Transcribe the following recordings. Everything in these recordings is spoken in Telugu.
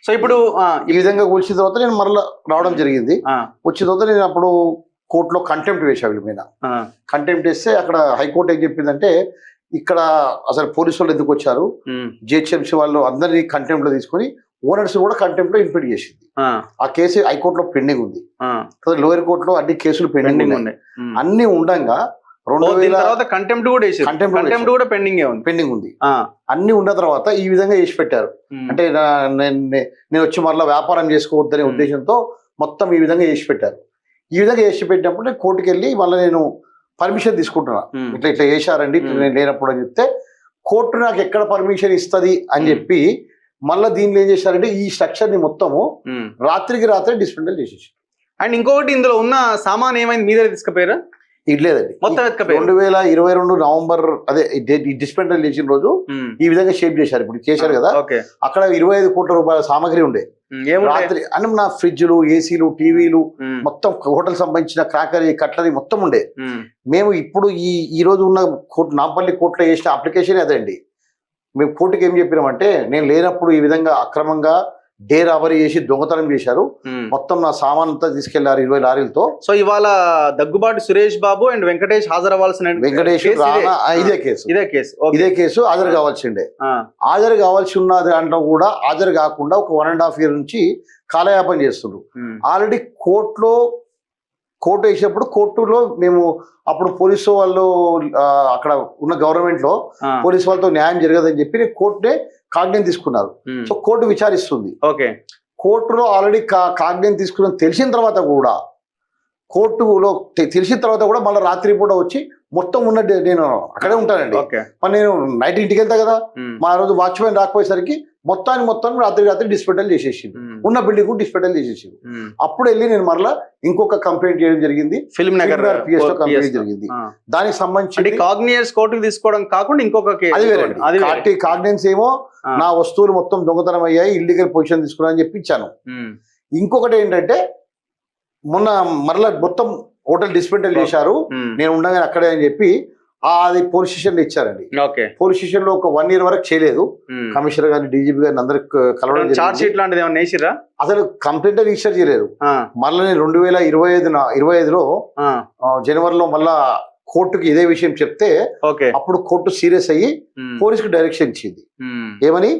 సో ఇప్పుడు ఈ విధంగా వచ్చిన తర్వాత నేను మరలా రావడం జరిగింది. వచ్చిన తర్వాత నేను అప్పుడు కోర్టులో కంటెంప్ట్ వేసా వీళ్ళ మీద. కంటెంప్ట్ వేస్తే అక్కడ హైకోర్టు ఏం చెప్పిందంటే, ఇక్కడ అసలు పోలీసు వాళ్ళు ఎందుకు వచ్చారు, జిహెచ్ఎంసీ వాళ్ళు అందరినీ కంటెంప్ట్ లో తీసుకుని ఓనర్స్ కూడా కంటెంప్ట్ లో ఇంప్లీట్ చేసింది. ఆ కేసు హైకోర్టులో పెండింగ్ ఉంది, లోయర్ కోర్టులో అన్ని కేసులు పెండింగ్ ఉన్నాయి. అన్ని ఉండగా కంటెంప్ట్ కూడా పెండింగ్ ఉంది. అన్ని ఉన్న తర్వాత ఈ విధంగా చేసి పెట్టారు. అంటే నేను వచ్చి మరలా వ్యాపారం చేసుకోవద్దనే ఉద్దేశంతో మొత్తం ఈ విధంగా చేసి పెట్టారు. ఈ విధంగా చేసి పెట్టినప్పుడు నేను కోర్టుకు వెళ్ళి మళ్ళీ నేను పర్మిషన్ తీసుకుంటున్నా, ఇట్లా ఇట్లా చేశారండి నేను లేనప్పుడు అని చెప్తే కోర్టు నాకు ఎక్కడ పర్మిషన్ ఇస్తుంది అని చెప్పి మళ్ళీ దీనిలో ఏం చేశారంటే ఈ స్ట్రక్చర్ ని మొత్తము రాత్రికి రాత్రి డిస్మెంటల్ చేసేసి. అండ్ ఇంకొకటి ఇందులో ఉన్న సామాన్ ఏమైంది మీ దగ్గర తీసుకుపోయారా? ఇట్లేదండి, మొత్తం 2022 నవంబర్ అదే డిస్మెంటల్ చేసిన రోజు ఈ విధంగా షేప్ చేశారు. ఇప్పుడు చేశారు కదా, అక్కడ 25 కోట్ల రూపాయల సామాగ్రి ఉండే రాత్రి. అంటే నా ఫ్రిడ్జ్లు, ఏసీలు, టీవీలు మొత్తం హోటల్ సంబంధించిన క్రాకరీ, కట్లరీ మొత్తం ఉండే. మేము ఇప్పుడు ఈ రోజు ఉన్న కోర్టు నాంపల్లి కోర్టులో చేసిన అప్లికేషన్ అదండి. మేము కోర్టుకి ఏం చెప్పినామంటే, నేను లేనప్పుడు ఈ విధంగా అక్రమంగా డే రాబరీ చేసి దొంగతనం చేశారు, మొత్తం నా సామాన్ అంతా తీసుకెళ్లారు 20 లారీలతో. సో ఇవాళ దగ్గుబాటి సురేష్ బాబు అండ్ వెంకటేష్ హాజరవ్వాల్సిన ఇదే కేసు హాజరు కావాల్సిండే. హాజరు కావాల్సి ఉన్నది అంటే కూడా హాజరు కాకుండా ఒక 1.5 year నుంచి కాలయాపన చేస్తున్నారు. ఆల్రెడీ కోర్టు వేసినప్పుడు కోర్టులో మేము అప్పుడు పోలీసు వాళ్ళు అక్కడ ఉన్న గవర్నమెంట్ లో పోలీసు వాళ్ళతో న్యాయం జరగదని చెప్పి కోర్టునే కాగ్నియం తీసుకున్నారు. సో కోర్టు విచారిస్తుంది. కోర్టులో ఆల్రెడీ కాగ్నియం తీసుకుని తెలిసిన తర్వాత కూడా కోర్టులో తెలిసిన తర్వాత కూడా మళ్ళీ రాత్రి పూట వచ్చి మొత్తం ఉన్న నేను అక్కడే ఉంటానండి. మరి నేను నైట్ ఇంటికి వెళ్తా కదా, మా రోజు వాచ్మెన్ రాకపోయేసరికి మొత్తం రాత్రి డిస్పెటల్ చేసేసింది, ఉన్న బిల్డింగ్ డిస్పెటల్ చేసేసింది. అప్పుడు వెళ్ళి నేను మరలా ఇంకొక కంప్లైంట్ చేయడం జరిగింది, ఫిల్మ్ నగర్ PS లో కంప్లైంట్ జరిగింది. దానికి సంబంధించి కాగ్నియన్స్ కోర్టుకి తీసుకోవడం కాకుండా ఇంకొక కాగ్నియన్స్ ఏమో నా వస్తువులు మొత్తం దొంగతనం అయ్యాయి, ఇల్లీగల్ పొజిషన్ తీసుకున్నా అని చెప్పి ఇచ్చాను. ఇంకొకటి ఏంటంటే, మొన్న మరలా మొత్తం హోటల్ డిస్పెంటల్ చేశారు, నేను ఉండగానే అక్కడే అని చెప్పి అది పోలీస్ స్టేషన్ లో ఇచ్చారండి. పోలీస్ స్టేషన్ లో ఒక 1 year వరకు చేయలేదు. కమిషనర్ గారిని, డీజీపీ గారిని అందరికి కలవడం, చార్జ్ షీట్ లాంటిది ఏమన్నా వేసిర్రా? అసలు కంప్లైంట్ రిజిస్టర్ చేయలేదు. మళ్ళీ నేను 2025లో జనవరిలో మళ్ళా కోర్టుకి ఇదే విషయం చెప్తే అప్పుడు కోర్టు సీరియస్ అయ్యి పోలీస్ కు డైరెక్షన్ ఇచ్చింది, ఏమని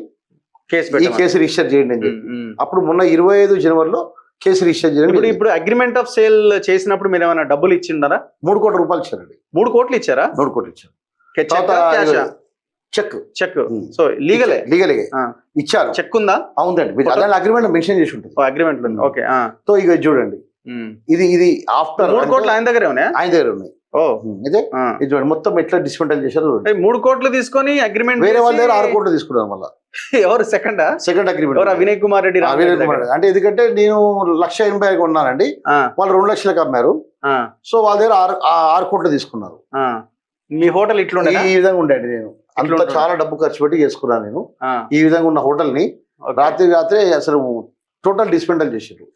ఈ కేసు రిజిస్టర్ చేయండి అని చెప్పి. అప్పుడు మొన్న 25 జనవరిలో కేసు రిజిస్టర్ చేయండి. ఇప్పుడు అగ్రిమెంట్ ఆఫ్ సేల్ చేసినప్పుడు మీరు ఏమైనా డబ్బులు ఇచ్చిండారా? 3 కోట్ల రూపాయలు ఇచ్చారండి. 3 కోట్లు ఇచ్చారా? 3 కోట్లు ఇచ్చారు. చెక్. సో లీగలే ఇచ్చారు. చెక్ ఉందా? అవునండి, అదే అగ్రిమెంట్ మెన్షన్ చేసి ఉంటుంది. అగ్రిమెంట్ ఉంది. ఓకే. సో ఇక చూడండి, ఇది ఆఫ్టర్ 3 కోట్లు ఆయన దగ్గర ఉన్నాయి. ఇదే ఇది చూడండి మొత్తం ఎట్లా డిస్మెంటల్ చేశారు. 3 కోట్లు తీసుకొని అగ్రిమెంట్ వేరే వాళ్ళ దగ్గర 6 కోట్లు తీసుకున్నారు. మళ్ళీ ఎవరు సెకండ్ అగ్రిమెంట్? వినయ్ కుమార్ రెడ్డి. అంటే ఎందుకంటే నేను 1,80,000 కొన్నానండి, వాళ్ళు 2 లక్షలకు అమ్మారు. సో వాళ్ళ దగ్గర 6 కోట్లు తీసుకున్నారు. మీ హోటల్ ఇట్లా ఈ విధంగా ఉండేది. నేను అంత చాలా డబ్బు ఖర్చు పెట్టి చేసుకున్నాను. నేను ఈ విధంగా ఉన్న హోటల్ ని రాత్రి అసలు టోటల్ డిస్మెంటల్ చేసారు.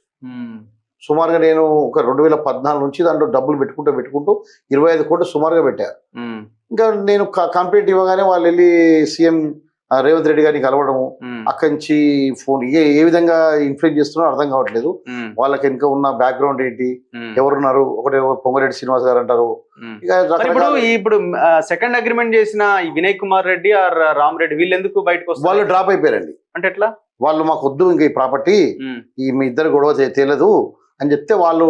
సుమారుగా నేను ఒక 2014 నుంచి దాంట్లో డబ్బులు పెట్టుకుంటూ 25 కోట్లు సుమారుగా పెట్టారు. ఇంకా నేను కంప్లైంట్ ఇవ్వగానే వాళ్ళు వెళ్ళి సీఎం రేవంత్ రెడ్డి గారిని కలవడము, అక్కడి నుంచి ఫోన్ ఏ విధంగా ఇన్ఫ్లుయెన్స్ చేస్తున్నారో అర్థం కావట్లేదు. వాళ్ళకి ఇంకా ఉన్న బ్యాక్గ్రౌండ్ ఏంటి, ఎవరున్నారు, ఒకటే పొంగిరెడ్డి శ్రీనివాస్ గారు అంటారు. ఇప్పుడు సెకండ్ అగ్రిమెంట్ చేసిన వినయ్ కుమార్ రెడ్డి ఆర్ రామ్ రెడ్డి వీళ్ళు ఎందుకు బయటకు వస్తారు? వాళ్ళు డ్రాప్ అయిపోయారండి. అంటే ఎట్లా? వాళ్ళు మాకు వద్దు ఇంకా ఈ ప్రాపర్టీ, ఈ మీ ఇద్దరు గొడవ తెలియదు అని చెప్తే వాళ్ళ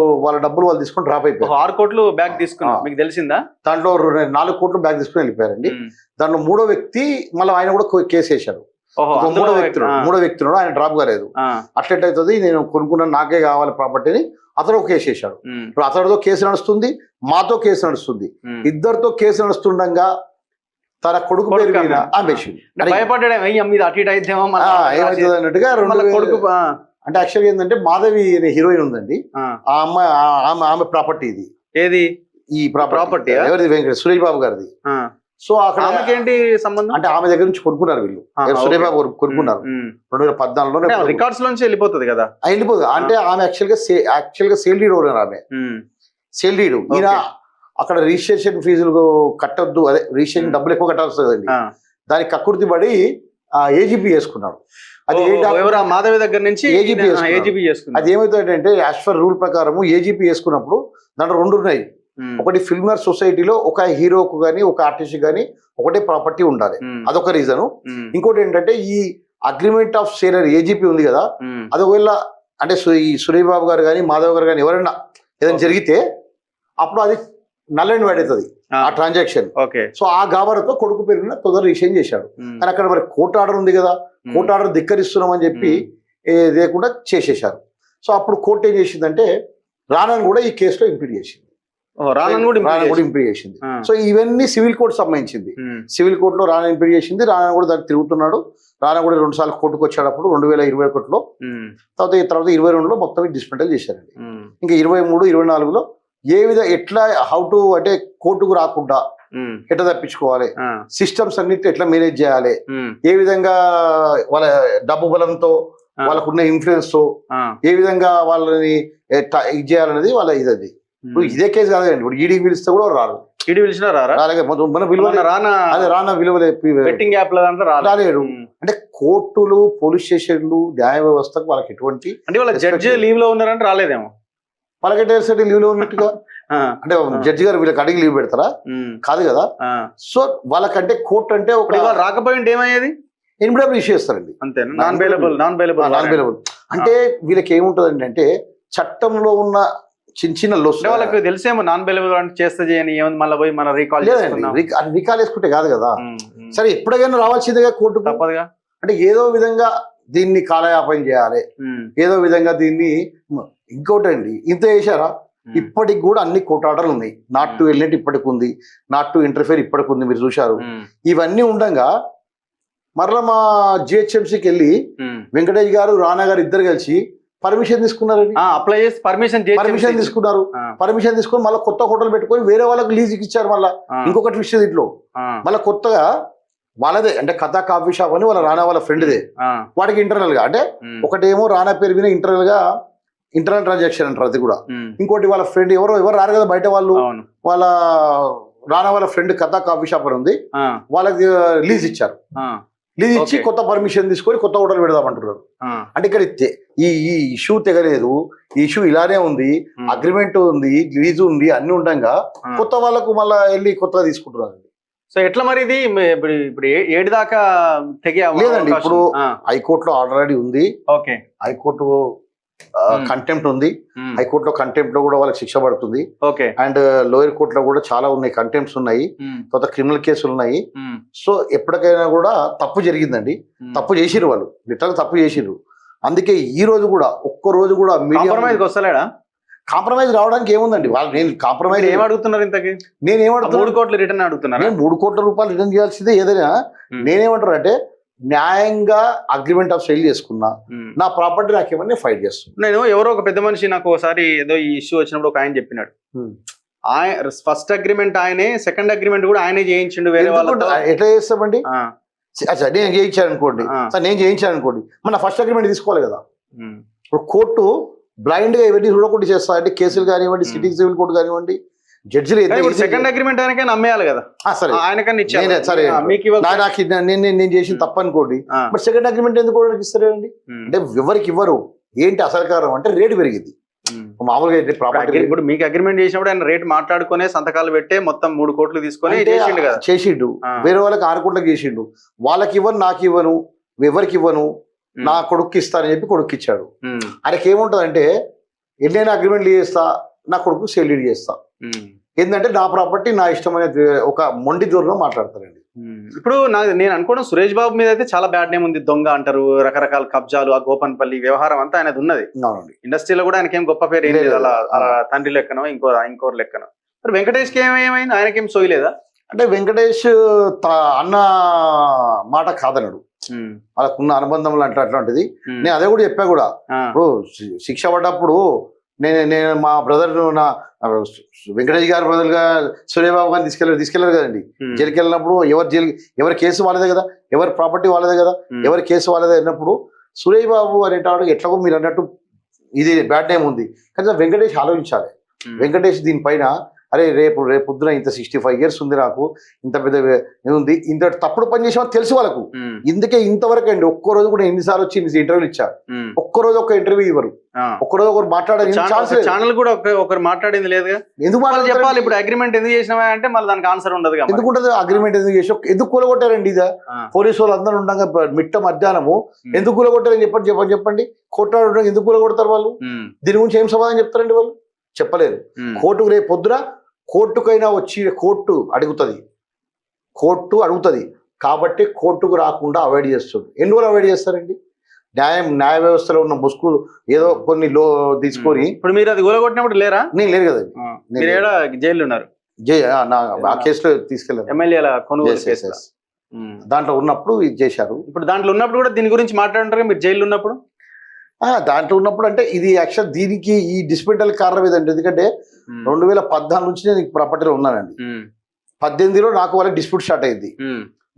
డబ్బులు వాళ్ళు తీసుకొని డ్రాప్ అయిపోయారు. 6 కోట్లు బ్యాగ్ తీసుకున్నా, మీకు తెలిసిందా? దాంట్లో 4 కోట్లు బ్యాగ్ తీసుకుని వెళ్ళిపోయారండి. దాంట్లో 3వ వ్యక్తి మళ్ళీ ఆయన కూడా కేసు వేశాడు. 3వ వ్యక్తి ఆయన డ్రాప్ కాలేదు. అట్లెట్లయితుంది, నేను కొనుక్కున్నాను, నాకే కావాలి ప్రాపర్టీని అతడు ఒక కేసు వేశాడు. ఇప్పుడు అతడితో కేసు నడుస్తుంది, మాతో కేసు నడుస్తుంది. ఇద్దరితో కేసు నడుస్తుండగా తన కొడుకు పేరు మీద భయపడ్డా ఏమవుతుంది అన్నట్టుగా అంటే యాక్చువల్గా ఏంటంటే మాధవి అనే హీరోయిన్ ఉందండి, ఆ అమ్మాయి ఆమె ప్రాపర్టీ ఇది. ఏది ఈ ప్రాపర్టీ ఎవరిది? సురేష్ బాబు గారిది. సో అక్కడ ఏంటి సంబంధం అంటే ఆమె దగ్గర నుంచి కొనుక్కున్నారు వీళ్ళు. సురేష్ బాబు కొనుక్కున్నారు 2014లో. రికార్డ్స్ లోంచి వెళ్ళిపోతుంది కదా? వెళ్ళిపోతుంది. అంటే ఆమె యాక్చువల్గా సేల్ డీడ్ ఓనర్. ఆమె సేల్ డీడ్. ఈయన అక్కడ రిజిస్ట్రేషన్ ఫీజులు కట్టొద్దు, అదే రిజిస్ట్రేషన్ డబ్బులు ఎక్కువ కట్టాల్సి కదండి, దానికి కక్కుర్తి పడి ఏజీపీ చేసుకున్నాడు. అది ఏ ఎవరు మాధవి దగ్గర నుంచి AGP చేసుకున్నాడు. ఏజీపీ చేసుకున్నాడు. అది ఏమవుతుందంటే యాజ్ పర్ రూల్ ప్రకారం ఏజీపీ చేసుకున్నప్పుడు దాంట్లో 2 ఉన్నాయి. ఒకటి ఫిల్మర్ సొసైటీలో ఒక హీరోకు కానీ ఒక ఆర్టిస్ట్ కానీ ఒకటే ప్రాపర్టీ ఉండాలి, అదొక రీజను. ఇంకోటి ఏంటంటే ఈ అగ్రిమెంట్ ఆఫ్ షేర్ ఏజీపీ ఉంది కదా, అది ఒకవేళ అంటే ఈ సురేష్ బాబు గారు కానీ మాధవ్ గారు కానీ ఎవరైనా ఏదైనా జరిగితే అప్పుడు అది నల్ అండ్ వైడ్ అవుతుంది ఆ ట్రాన్సాక్షన్. సో ఆ గాబరతో కొడుకు పేరు మీద తొందర రిజైన్ చేశాడు. కానీ అక్కడ మరి కోర్టు ఆర్డర్ ఉంది కదా, కోర్టు ఆర్డర్ ధిక్కరిస్తున్నాం అని చెప్పి లేకుండా చేసేశారు. సో అప్పుడు కోర్టు ఏం చేసిందంటే రానాను కూడా ఈ కేసులో ఇంప్లీడ్ చేసింది. ఇంప్లీడ్ చేసింది. సో ఇవన్నీ సివిల్ కోర్టు సంబంధించింది. సివిల్ కోర్టులో రానా ఇంప్లీడ్ చేసింది. రానా కూడా దానికి తిరుగుతున్నాడు. రానా కూడా 2 సార్లు కోర్టుకు వచ్చేటప్పుడు 2021లో, తర్వాత 22లో మొత్తం డిస్మెంటల్ చేశారండి. ఇంకా 23, 24లో ఏ విధంగా ఎట్లా హౌ టు అంటే కోర్టుకు రాకుండా ఎట్లా తప్పించుకోవాలి, సిస్టమ్స్ అన్నిటి ఎట్లా మేనేజ్ చేయాలి, ఏ విధంగా వాళ్ళ డబ్బు బలంతో వాళ్ళకున్న ఇన్ఫ్లుయెన్స్ తో ఏ విధంగా వాళ్ళని ఇది చేయాలనేది వాళ్ళ ఇది. ఇప్పుడు ఇదే కేసు కాదండి, ఇప్పుడు ఈడీకి పిలిస్తే కూడా రారు. ఈడీ పిలిచినా రానా రాలేడు. అంటే కోర్టులు, పోలీస్ స్టేషన్లు, న్యాయ వ్యవస్థకు వాళ్ళకి ఎటువంటి అంటే వాళ్ళ జడ్జి లీవ్ లో ఉన్నారంటే రాలేదేమో. వాళ్ళకి లీవ్ లో ఉన్నట్టుగా అంటే జడ్జి గారు వీళ్ళకి అడిగి లీవ్ పెడతారా? కాదు కదా. సో వాళ్ళకంటే కోర్టు అంటే ఒక రాకపోయింటే ఏమయ్యేది, ఎన్బిడబ్ల్యూ ఇష్యూ చేస్తారండి. అంతే, నాన్ బెయిలబుల్. అంటే వీళ్ళకి ఏముంటదండి అంటే చట్టంలో ఉన్న చిన్న లోస్ వాళ్ళకి తెలిసేమో నాన్ బెయిలబుల్ అంటే చేస్తే చేయని ఏముంది, మళ్ళీ పోయి మన రీకాల్ రీకాల్ వేసుకుంటే కాదు కదా. సరే ఎప్పుడైనా రావాల్సిందిగా కోర్టు తప్పదుగా. అంటే ఏదో విధంగా దీన్ని కాలయాపన చేయాలి, ఏదో విధంగా దీన్ని. ఇంకోటి అండి, ఇంత చేశారా, ఇప్పటికి కూడా అన్ని కోర్టు ఆర్డర్లు ఉన్నాయి. నాట్ టు ఎలినేట్ ఇప్పటికి ఉంది, నాట్ టు ఇంటర్ఫియర్ ఇప్పటికి ఉంది, మీరు చూశారు. ఇవన్నీ ఉండగా మరలా మా జిహెచ్ఎంసీకి వెళ్ళి వెంకటేష్ గారు, రానా గారు ఇద్దరు కలిసి పర్మిషన్ తీసుకున్నారండి. అప్లై చేసి పర్మిషన్ తీసుకున్నారు. పర్మిషన్ తీసుకొని మళ్ళీ కొత్త హోటల్ పెట్టుకొని వేరే వాళ్ళకి లీజుకి ఇచ్చారు. మళ్ళీ ఇంకొకటి విషయం దీంట్లో మళ్ళీ కొత్తగా వాళ్ళదే అంటే కథా కాఫీ షాప్ అని వాళ్ళ రానా వాళ్ళ ఫ్రెండ్దే, వాడికి ఇంటర్నల్ గా అంటే ఒకటేమో రానా పేరు మీద ఇంటర్నల్ ట్రాన్సాక్షన్ అంటారు, అది కూడా. ఇంకోటి వాళ్ళ ఫ్రెండ్ ఎవరు రారు కదా బయట వాళ్ళు, వాళ్ళ రానా వాళ్ళ ఫ్రెండ్ కథా కాఫీ షాప్ అని ఉంది, వాళ్ళకి లీజ్ ఇచ్చారు. లీజ్ ఇచ్చి కొత్త పర్మిషన్ తీసుకొని కొత్త హోటల్ పెడదామంటున్నారు. అంటే ఇక్కడ ఈ ఇష్యూ తెగలేదు, ఈ ఇష్యూ ఇలానే ఉంది, అగ్రిమెంట్ ఉంది, లీజ్ ఉంది, అన్ని ఉండగా కొత్త వాళ్ళకు మళ్ళీ వెళ్ళి కొత్తగా తీసుకుంటున్నారు. సో ఎట్లా మరి ఇది ఇప్పుడు 7 దాకా తెగే లేదండి. ఇప్పుడు హైకోర్టులో ఆల్రెడీ ఉంది. హైకోర్టు కంటెంప్ట్ ఉంది. హైకోర్టులో కంటెంప్ట్ లో కూడా వాళ్ళకి శిక్ష పడుతుంది. అండ్ లోయర్ కోర్టులో కూడా చాలా ఉన్నాయి, కంటెంప్ట్స్ ఉన్నాయి, తర్వాత క్రిమినల్ కేసులు ఉన్నాయి. సో ఎప్పటికైనా కూడా తప్పు జరిగిందండి, తప్పు చేసిర్రు వాళ్ళు, లిటరల్ తప్పు చేసిర్రు. అందుకే ఈ రోజు కూడా ఒక్క రోజు కూడా మీడియా వస్తలేడా? కాంప్రమైజ్ రావడానికి ఏముందండి, వాళ్ళు నేను కాంప్రమైజ్ ఏమడుగుతున్నారు ఇంతకీ? నేనేమంటున్నా 3 కోట్లు రిటర్న్ అడుగుతున్నారు. 3 కోట్ల రూపాయలు రిటర్న్ చేయాల్సిందే ఏదైనా. నేనేమంటారు అంటే న్యాయంగా అగ్రిమెంట్ ఆఫ్ సేల్ చేసుకున్నా నా ప్రాపర్టీ నాకు ఏమన్నా ఫైట్ చేస్తున్నా. నేను ఎవరో ఒక పెద్ద మనిషి నాకు ఒకసారి ఏదో ఈ ఇష్యూ వచ్చినప్పుడు ఒక ఆయన చెప్పినాడు, ఫస్ట్ అగ్రిమెంట్ ఆయనే, సెకండ్ అగ్రిమెంట్ కూడా ఆయనే చేయించిండు వేరే వాళ్ళతో. ఎట్లా చేస్తామండి? నేను చేయించాను అనుకోండి, నేను చేయించాను అనుకోండి, మన ఫస్ట్ అగ్రిమెంట్ తీసుకోవాలి కదా. ఇప్పుడు కోర్టు బ్లైండ్ గా ఇవన్నీ చూడకుండా చేస్తా అంటే కేసులు కానివ్వండి, సిటీ సివిల్ కోర్టు కానివ్వండి, జడ్జిలు సెకండ్ అగ్రిమెంట్ ఆయనకే నమ్మేయాలి కదా. సరే సరే నేను చేసిన తప్ప అనుకోండి, బట్ సెకండ్ అగ్రిమెంట్ ఎందుకు ఇస్తారండి? అంటే ఎవరికి ఇవ్వరు. ఏంటి అసలు కారణం అంటే రేటు పెరిగింది మామూలుగా. ప్రాపర్టీ ఇప్పుడు మీకు అగ్రిమెంట్ చేసినప్పుడు ఆయన రేట్ మాట్లాడుకునే సంతకాలు పెట్టే మొత్తం 3 కోట్లు తీసుకొని చేసిండు. వేరే వాళ్ళకి 6 కోట్లకు చేసిండు. వాళ్ళకి ఇవ్వను, నాకు ఇవ్వను, ఎవరికి ఇవ్వను, నా కొడుక్కి ఇస్తానని చెప్పి కొడుక్కి ఇచ్చాడు. ఆయనకి ఏముంటది అంటే ఎన్నైనా అగ్రిమెంట్లు చేస్తా, నా కొడుకు సేల్ చేస్తా, ఏంటంటే నా ప్రాపర్టీ నా ఇష్టమైన ఒక మొండి దూరంలో మాట్లాడతారండి. ఇప్పుడు నేను అనుకోవడం సురేష్ బాబు మీద అయితే చాలా బ్యాడ్ నేమ్ ఉంది, దొంగ అంటారు, రకరకాల కబ్జాలు, ఆ గోపన్పల్లి వ్యవహారం అంతా ఆయనది ఉన్నది. ఇండస్ట్రీలో కూడా ఆయనకేం గొప్ప పేరు ఏం లేదు, అలా తండ్రి లెక్కనో ఇంకోరు లెక్కనో. మరి వెంకటేష్కి ఏమైంది, ఆయనకేం సోయలేదా? అంటే వెంకటేష్ అన్న మాట కాదన్నాడు, వాళ్ళకున్న అనుబంధంలో అట్లాంటిది. నేను అదే కూడా చెప్పా కూడా. ఇప్పుడు శిక్ష పడ్డప్పుడు నేను మా బ్రదర్, నా వెంకటేష్ గారి బ్రదర్ గా సూర్యబాబు గారిని తీసుకెళ్లారు కదండి. జైలుకి వెళ్ళినప్పుడు ఎవరి కేసు వాళ్ళదే కదా, ఎవరి ప్రాపర్టీ వాళ్ళదే కదా, ఎవరి కేసు వాళ్ళదే అన్నప్పుడు సురేష్ బాబు అనేటాడు ఎట్లాగో మీరు అన్నట్టు ఇది బ్యాడ్ నేమ్ ఉంది. కానీ వెంకటేష్ ఆలోచించాలి. వెంకటేష్ దీనిపైన అరే రేపు పొద్దున ఇంత 65 years ఉంది, నాకు ఇంత పెద్ద ఉంది, ఇంత తప్పుడు పని చేసామని తెలుసు వాళ్ళకు. ఇందుకే ఇంతవరకు అండి ఒక్క రోజు కూడా ఎన్నిసార్లు వచ్చి ఇంటర్వ్యూలు ఇచ్చారు, ఒక్కరోజు ఒక ఇంటర్వ్యూ ఇవ్వరు, ఒక్కరోజు ఒకరు మాట్లాడేది ఛాన్స్ లేదు. ఛానల్ కూడా ఒకరు మాట్లాడింది లేదుగా. ఎందుకు చెప్పాలి ఇప్పుడు అగ్రిమెంట్ ఎందుకు చేసినావా అంటే మళ్ళీ దానికి ఆన్సర్ ఉండదు. ఎందుకు ఉంటుంది అగ్రిమెంట్ ఎందుకు చేసి ఎందుకు కూలగొట్టారండి? ఇదా పోలీసు వాళ్ళు అందరూ ఉండగా మిట్ట మధ్యాహ్నము ఎందుకు కూలగొట్టారని చెప్పండి. కొట్టాడు ఎందుకు కూలగొడతారు వాళ్ళు? దీని గురించి ఏం సమాధానం చెప్తారండి వాళ్ళు? చెప్పలేరు. కోర్టుకు రేపు పొద్దున కోర్టుకైనా వచ్చి కోర్టు అడుగుతుంది కాబట్టి కోర్టుకు రాకుండా అవాయిడ్ చేస్తుంది. ఎన్ని రోజులు అవాయిడ్ చేస్తారండి? న్యాయ వ్యవస్థలో ఉన్న ముసుగు ఏదో కొన్ని తీసుకొని. ఇప్పుడు మీరు అది కూలగొట్టినప్పుడు లేరా? నేను లేరు కదా, జైలు ఉన్నారు. ఆ కేసులో తీసుకెళ్ళారు, ఎమ్మెల్యేల కొనుగోలు కేసు. దాంట్లో ఉన్నప్పుడు ఇది చేశారు. ఇప్పుడు దాంట్లో ఉన్నప్పుడు కూడా దీని గురించి మాట్లాడుంటారు మీరు జైలు ఉన్నప్పుడు. దాంట్లో ఉన్నప్పుడు అంటే ఇది యాక్చువల్ దీనికి ఈ డిస్పెంటల్ కారణం ఏదంటే, ఎందుకంటే 2014 నుంచి నేను ప్రాపర్టీలో ఉన్నానండి. 18లో నాకు వాళ్ళకి డిస్ప్యూట్ స్టార్ట్ అయింది.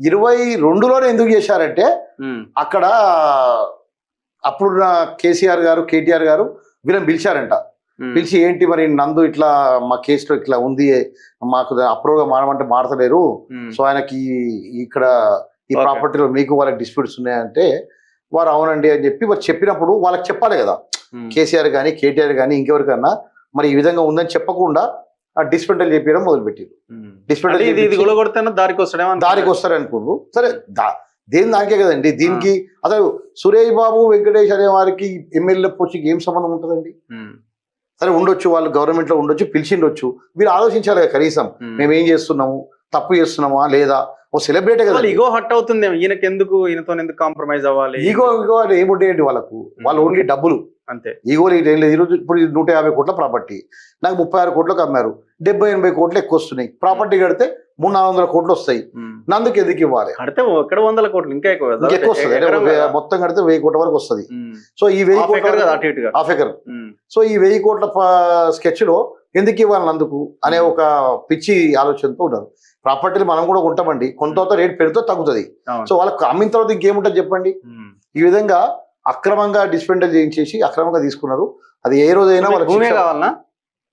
22లోనే ఎందుకు చేశారంటే అక్కడ అప్పుడున్న కేసీఆర్ గారు కేటీఆర్ గారు వీళ్ళని పిలిచారంట. పిలిచి ఏంటి మరి నందు ఇట్లా మా కేసులో ఇట్లా ఉంది, మాకు అప్రూవ్గా మాడమంటే మాడతలేరు, సో ఆయనకి ఇక్కడ ఈ ప్రాపర్టీలో మీకు వాళ్ళకి డిస్ప్యూట్స్ ఉన్నాయంటే వారు అవునండి అని చెప్పి వారు చెప్పినప్పుడు వాళ్ళకి చెప్పాలి కదా, కేసీఆర్ కానీ కేటీఆర్ కానీ ఇంకెవరికన్నా మరి ఈ విధంగా ఉందని చెప్పకుండా ఆ డిస్పెంటల్ చెప్పడం మొదలుపెట్టారు. దారికి వస్తాడు అనుకున్నారు. సరే దేని దానికే కదండి. దీనికి అసలు సురేష్ బాబు వెంకటేష్ అనే వారికి ఎమ్మెల్యే పోస్టుకి ఏం సంబంధం ఉంటుందండి? సరే ఉండొచ్చు, వాళ్ళు గవర్నమెంట్ లో ఉండొచ్చు, పిలిచిండొచ్చు, వీళ్ళు ఆలోచించాలి కదా కనీసం మేము ఏం చేస్తున్నాము, తప్పు చేస్తున్నామా లేదా. ఓ సెలబ్రిటీ కదా, ఈగో హర్ట్ అవుతుంది. ఈయనకి ఎందుకు, ఈయనతో ఎందుకు కాంప్రమైజ్ అవ్వాలి? ఈగో ఏముంటాయండి వాళ్ళకు? వాళ్ళు ఓన్లీ డబ్బులు అంతే. ఈగోలు ఏం లేదు. ఈరోజు ఇప్పుడు 150 కోట్ల ప్రాపర్టీ నాకు 36 కోట్లకు అమ్మారు, 70-80 కోట్లు ఎక్కువ వస్తున్నాయి. ప్రాపర్టీ కడితే 300-400 కోట్లు వస్తాయి. నందుకు ఎందుకు ఇవ్వాలి? కడితే ఎక్కడ 100 కోట్లు ఇంకా ఎక్కువ వస్తుంది. మొత్తం కడితే 1000 కోట్ల వరకు వస్తుంది. సో ఈ 1000 కోట్ల హాఫ్ ఎకర్, సో ఈ 1000 కోట్ల స్కెచ్ లో ఎందుకు ఇవ్వాలి నందుకు అనే ఒక పిచ్చి ఆలోచనతో ఉన్నారు. ప్రాపర్టీలు మనం కూడా ఉంటామండి, కొంత రేట్ పెడితే తగ్గుతుంది. సో వాళ్ళకి అమ్మిన తర్వాత ఇంకేముంటుంది చెప్పండి? ఈ విధంగా అక్రమంగా డిస్పెండల్ చేయించేసి అక్రమంగా తీసుకున్నారు. అది ఏ రోజైనా వాళ్ళకి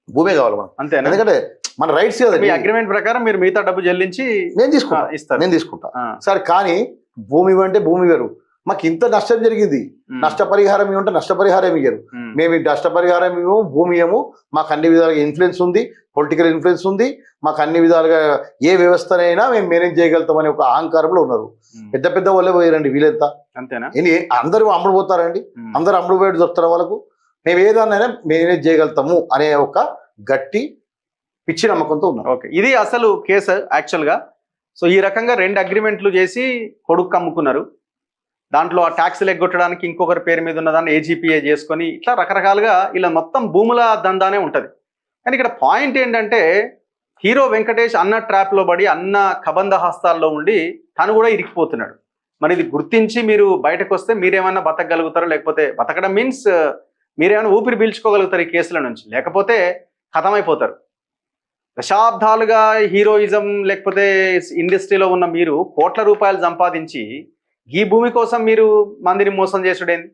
భూమే కావాలి మనం అంతే. ఎందుకంటే మన రైట్స్ కదా, అగ్రిమెంట్ ప్రకారం మీరు మిగతా డబ్బు చెల్లించి నేను తీసుకుంటా సరే. కానీ భూమి ఇవ్వంటే భూమి వేరు, మాకు ఇంత నష్టం జరిగింది, నష్టపరిహారం ఇవ్వంటే నష్టపరిహారం ఇయ్యరు. మేము నష్టపరిహారం ఇవ్వము, భూమి ఇవ్వము, మాకు అన్ని విధాలుగా ఇన్ఫ్లుయెన్స్ ఉంది, పొలిటికల్ ఇన్ఫ్లుయెన్స్ ఉంది, మాకు అన్ని విధాలుగా ఏ వ్యవస్థనైనా మేము మేనేజ్ చేయగలుగుతామనే ఒక అహంకారంలో ఉన్నారు. పెద్ద పెద్ద వాళ్ళే పోయారండి వీళ్ళంతా. అంతేనా? అందరూ అమ్ముడు పోతారండి, అందరూ అమ్ముడు పోయి దొరుకుతారు వాళ్ళకు. మేము ఏదన్నా మేనేజ్ చేయగలుగుతాము అనే ఒక గట్టి పిచ్చి నమ్మకంతో ఉన్నాం. ఓకే, ఇది అసలు కేసు యాక్చువల్గా. సో ఈ రకంగా 2 అగ్రిమెంట్లు చేసి కొడుకు అమ్ముకున్నారు. దాంట్లో ఆ ట్యాక్స్లు ఎగ్గొట్టడానికి ఇంకొకరి పేరు మీద ఉన్నదాన్ని ఏజీపీఏ చేసుకొని ఇట్లా రకరకాలుగా ఇలా మొత్తం భూముల దందానే ఉంటుంది. కానీ ఇక్కడ పాయింట్ ఏంటంటే హీరో వెంకటేష్ అన్న ట్రాప్లో పడి అన్న కబంధ హస్తాల్లో ఉండి తను కూడా ఇరికిపోతున్నాడు. మరి ఇది గుర్తించి మీరు బయటకు వస్తే మీరేమన్నా బతకగలుగుతారో, లేకపోతే బతకడం మీన్స్ మీరేమైనా ఊపిరి పీల్చుకోగలుగుతారు ఈ కేసుల నుంచి, లేకపోతే ఖతమైపోతారు. దశాబ్దాలుగా హీరోయిజం లేకపోతే ఇండస్ట్రీలో ఉన్న మీరు కోట్ల రూపాయలు సంపాదించి ఈ భూమి కోసం మీరు మందిని మోసం చేసుడేంది?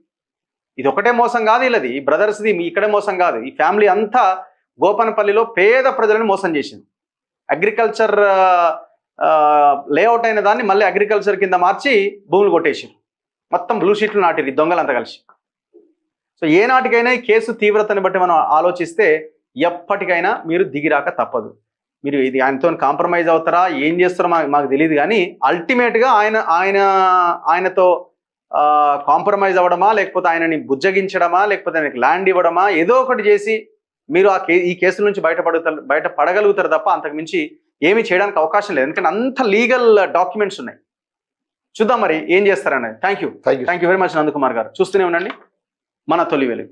ఇది ఒకటే మోసం కాదు, ఇలాది బ్రదర్స్ది ఇక్కడే మోసం కాదు. ఈ ఫ్యామిలీ అంతా గోపనపల్లిలో పేద ప్రజలను మోసం చేసింది. అగ్రికల్చర్ లేఅవుట్ అయిన దాన్ని మళ్ళీ అగ్రికల్చర్ కింద మార్చి భూములు కొట్టేసారు. మొత్తం బ్లూ షీట్లు నాటిరు దొంగలంతా కలిసి. సో ఏనాటికైనా ఈ కేసు తీవ్రతని బట్టి మనం ఆలోచిస్తే ఎప్పటికైనా మీరు దిగిరాక తప్పదు. మీరు ఇది ఆయనతో కాంప్రమైజ్ అవుతారా, ఏం చేస్తారో మాకు తెలియదు. కానీ అల్టిమేట్గా ఆయనతో కాంప్రమైజ్ అవ్వడమా, లేకపోతే ఆయనని బుజ్జగించడమా, లేకపోతే ఆయనకి ల్యాండ్ ఇవ్వడమా, ఏదో ఒకటి చేసి మీరు ఈ కేసుల నుంచి బయటపడగలుగుతారు తప్ప అంతకుమించి ఏమీ చేయడానికి అవకాశం లేదు. ఎందుకంటే అంత లీగల్ డాక్యుమెంట్స్ ఉన్నాయి. చూద్దాం మరి ఏం చేస్తారనేది. Thank you very much Nandakumar గారు. చూస్తూనే ఉండండి మన తొలి వెలుగు.